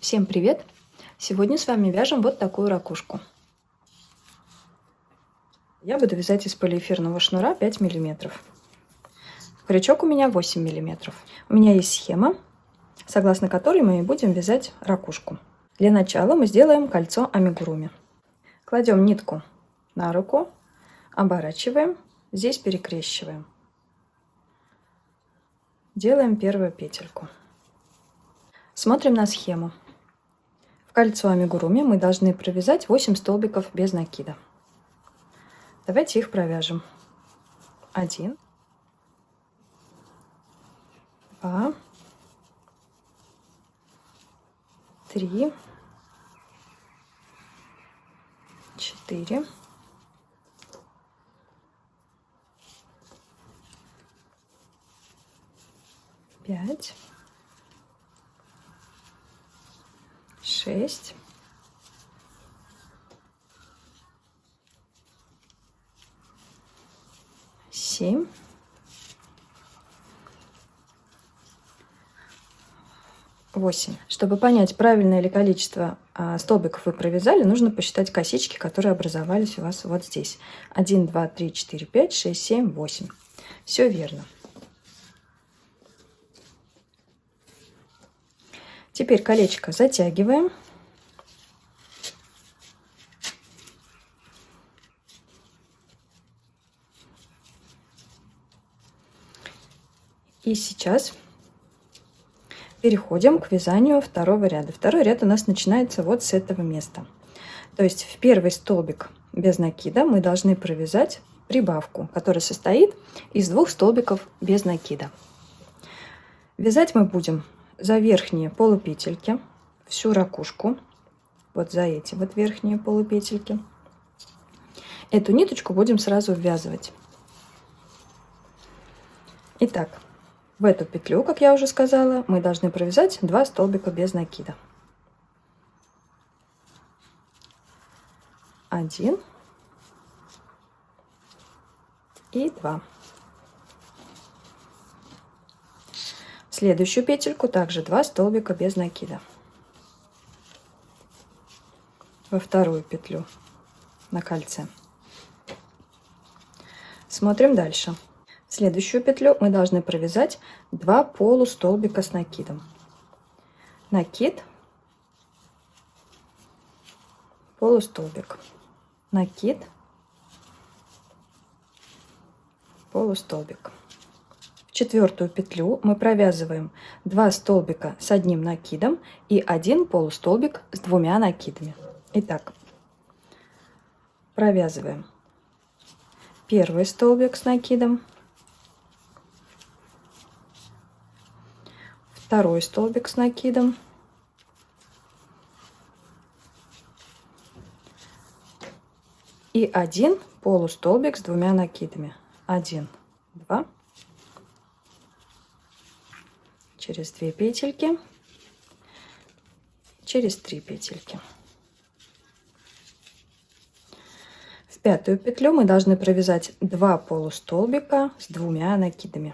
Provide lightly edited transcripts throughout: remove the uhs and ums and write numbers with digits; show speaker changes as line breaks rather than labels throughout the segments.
Всем привет! Сегодня с вами вяжем вот такую ракушку. Я буду вязать из полиэфирного шнура 5 миллиметров. Крючок у меня 8 миллиметров. У меня есть схема, согласно которой мы будем вязать ракушку. Для начала мы сделаем кольцо амигуруми. Кладем нитку на руку, оборачиваем, здесь перекрещиваем. Делаем первую петельку. Смотрим на схему. В кольцо амигуруми мы должны провязать 8 столбиков без накида. Давайте их провяжем. 1, 2, 3, 4, 5, 6, 7, 8. Чтобы понять, правильное ли количество столбиков вы провязали, нужно посчитать косички, которые образовались у вас вот здесь. 1, 2, 3, 4, 5, 6, 7, 8. Все верно. Теперь колечко затягиваем. И сейчас переходим к вязанию второго ряда. Второй ряд у нас начинается вот с этого места. То есть в первый столбик без накида мы должны провязать прибавку, которая состоит из 2 столбиков без накида. Вязать мы будем за верхние полупетельки всю ракушку, вот за эти вот верхние полупетельки. Эту ниточку будем сразу ввязывать. Итак, в эту петлю, как я уже сказала, мы должны провязать 2 столбика без накида. 1 и 2. В следующую петельку также 2 столбика без накида. Во вторую петлю на кольце. Смотрим дальше. В следующую петлю мы должны провязать 2 полустолбика с накидом. Накид, полустолбик, накид, полустолбик. В четвертую петлю мы провязываем 2 столбика с одним накидом и 1 полустолбик с 2 накидами. Итак, провязываем первый столбик с накидом, второй столбик с накидом, и 1 полустолбик с 2 накидами. 1, 2, через 2 петельки, через 3 петельки. В пятую петлю мы должны провязать 2 полустолбика с 2 накидами.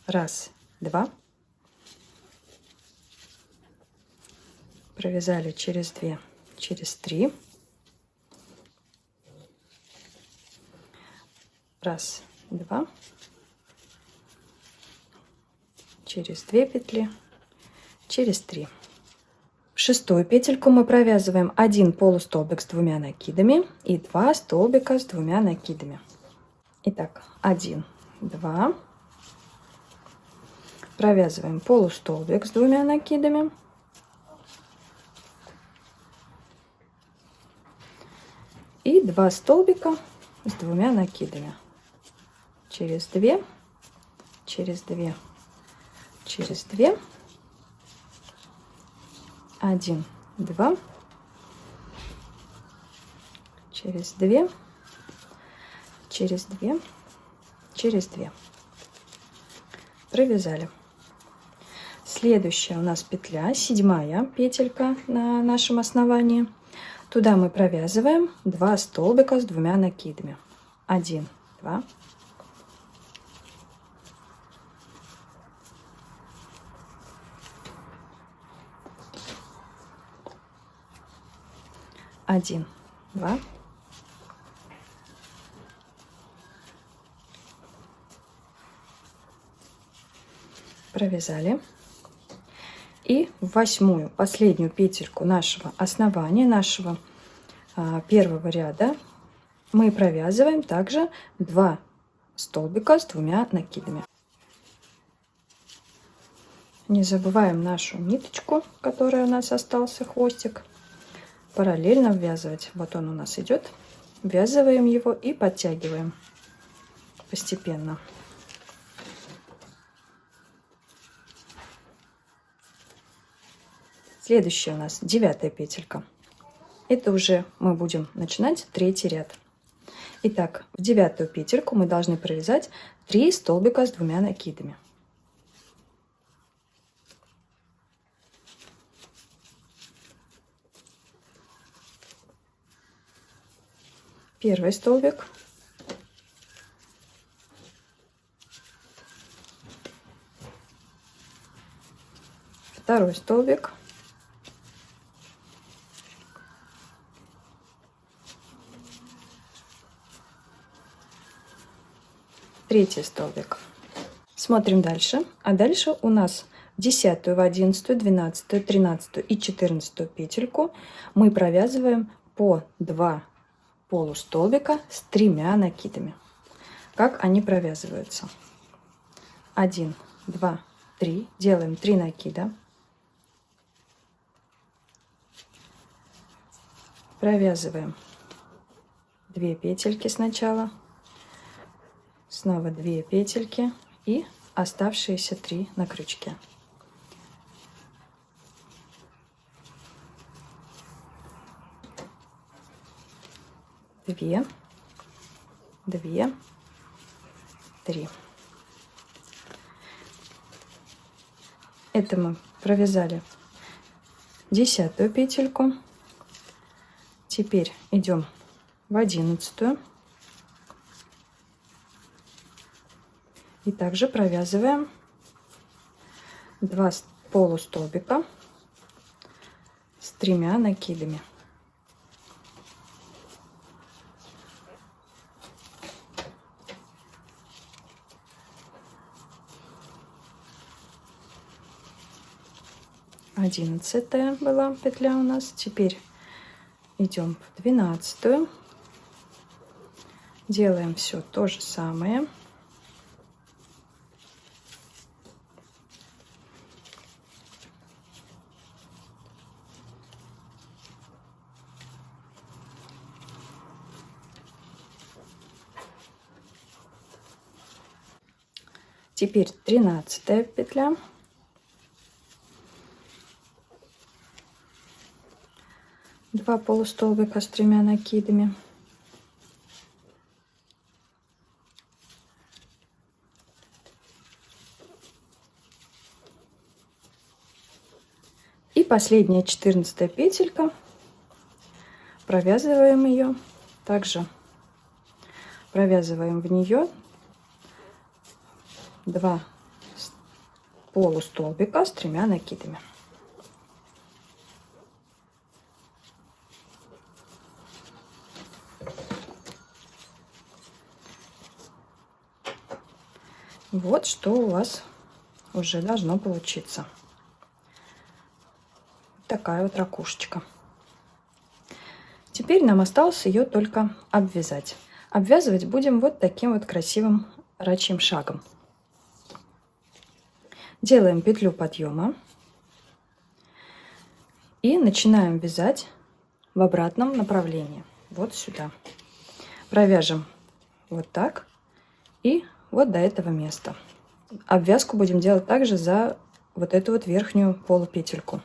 1, 2. Провязали через 2, через 3. 1, 2. Через 2 петли, через 3. В шестую петельку мы провязываем 1 полустолбик с 2 накидами и 2 столбика с 2 накидами. Итак, 1, 2. Провязываем полустолбик с 2 накидами. И 2 столбика с 2 накидами. Через 2, через 2, через 2. 1, 2, через 2, через 2, через 2. Провязали. Следующая у нас петля, 7-я петелька на нашем основании. Туда мы провязываем 2 столбика с 2 накидами. 1, 2. 1, 2. Провязали. И в 8-ю, последнюю петельку нашего основания, нашего первого ряда, мы провязываем также 2 столбика с 2 накидами. Не забываем нашу ниточку, которая у нас остался хвостик, параллельно ввязывать. Вот он у нас идет. Ввязываем его и подтягиваем постепенно. Следующая у нас 9-я петелька. Это уже мы будем начинать 3-й ряд. Итак, в 9-ю петельку мы должны провязать 3 столбика с 2 накидами. Первый столбик, второй столбик, третий столбик. Смотрим дальше. А дальше у нас в 10-ю, в 11-ю, 12-ю, 13-ю и 14-ю петельку мы провязываем по 2 полустолбика с 3 накидами. Как они провязываются? 1, 2, 3. Делаем 3 накида. Провязываем 2 петельки сначала. Снова 2 петельки и оставшиеся 3 на крючке. Две, 3. Это мы провязали 10-ю петельку. Теперь идем в 11-ю. И также провязываем 2 полустолбика с 3 накидами. Одиннадцатая была петля у нас. Теперь идем в 12-ю. Делаем все то же самое. Теперь 13-я петля. Два полустолбика с 3 накидами. И последняя 14-я петелька. Провязываем ее. Также провязываем в нее 2 полустолбика с 3 накидами. Вот что у вас уже должно получиться. Такая вот ракушечка. Теперь нам осталось ее только обвязать. Обвязывать будем вот таким вот красивым рачьим шагом. Делаем петлю подъема и начинаем вязать в обратном направлении. Вот сюда. Провяжем вот так и вот до этого места. Обвязку будем делать также за вот эту вот верхнюю полупетельку.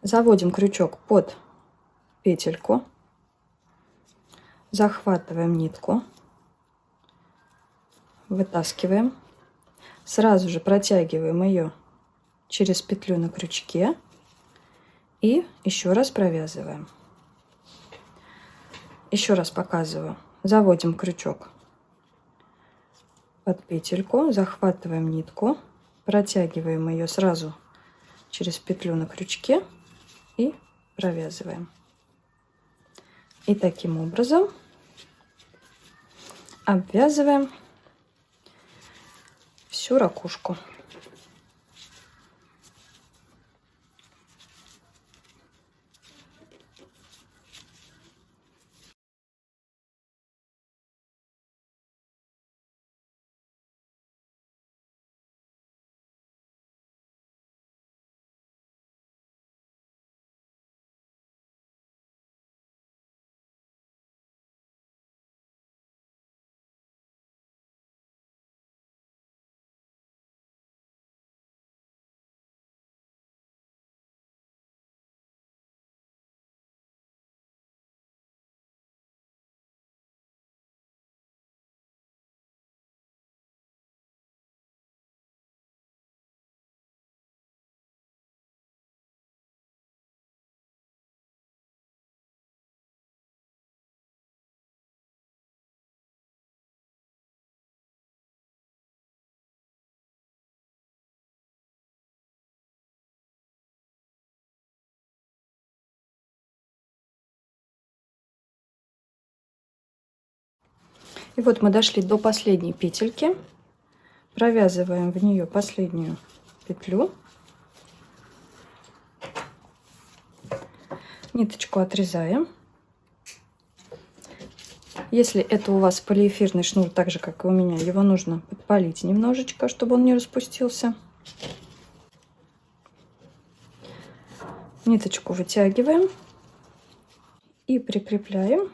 Заводим крючок под петельку, захватываем нитку, вытаскиваем, сразу же протягиваем ее через петлю на крючке и еще раз провязываем. Еще раз показываю. Заводим крючок под петельку, захватываем нитку, протягиваем ее сразу через петлю на крючке и провязываем. И таким образом обвязываем всю ракушку. И вот мы дошли до последней петельки. Провязываем в нее последнюю петлю. Ниточку отрезаем. Если это у вас полиэфирный шнур, так же как и у меня, его нужно подпалить немножечко, чтобы он не распустился. Ниточку вытягиваем и прикрепляем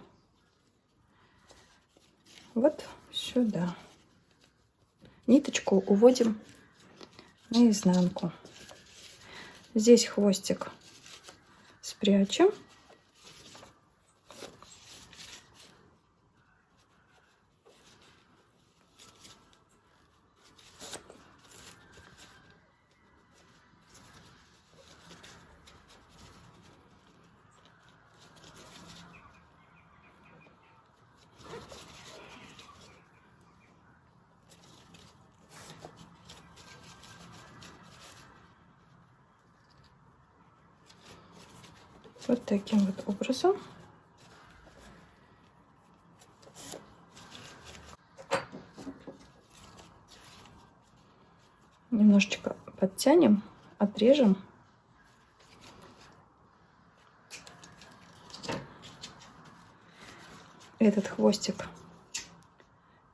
вот сюда. Ниточку уводим наизнанку. Здесь хвостик спрячем. Вот таким вот образом. Немножечко подтянем, отрежем. Этот хвостик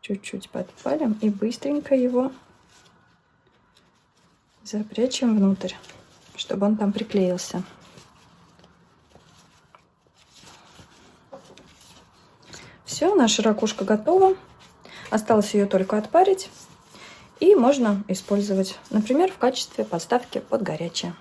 чуть-чуть подпалим и быстренько его запрячем внутрь, чтобы он там приклеился. Все, наша ракушка готова. Осталось ее только отпарить. И можно использовать, например, в качестве подставки под горячее.